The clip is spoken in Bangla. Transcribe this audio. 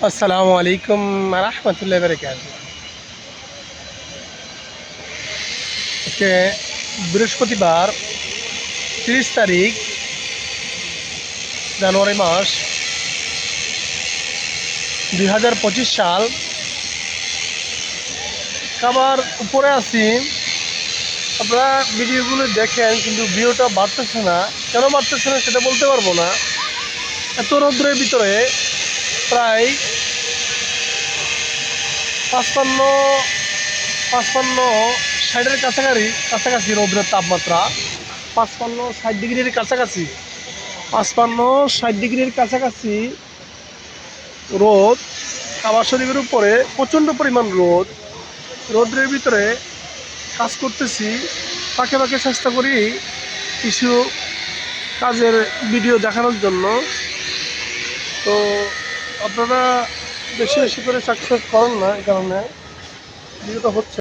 আসসালামু আলাইকুম রহমতুল্লাহ বারকাত। আজকে বৃহস্পতিবার 30 তারিখ জানুয়ারি মাস 2025 সাল। খাবার উপরে আছি, আপনারা ভিডিওগুলো দেখেন কিন্তু ভিউটা বাড়তেছে না। কেন বাড়তেছে না সেটা বলতে পারবো না। এত রৌদ্রের ভিতরে প্রায় 55-60-এর কাছাকাছি রৌদ্রের তাপমাত্রা। 55-60 ডিগ্রির কাছাকাছি, 55-60 ডিগ্রির কাছাকাছি রোদ। কাবা শরীফের উপরে প্রচণ্ড পরিমাণ রোদ্রের ভিতরে কাজ করতেছি। ফাঁকে ফাঁকে চেষ্টা করি কিছু কাজের ভিডিও দেখানোর জন্য। তো আপনারা বেশি বেশি করে সাকসেস করেন না, এই কারণে ভিডিওটা হচ্ছে।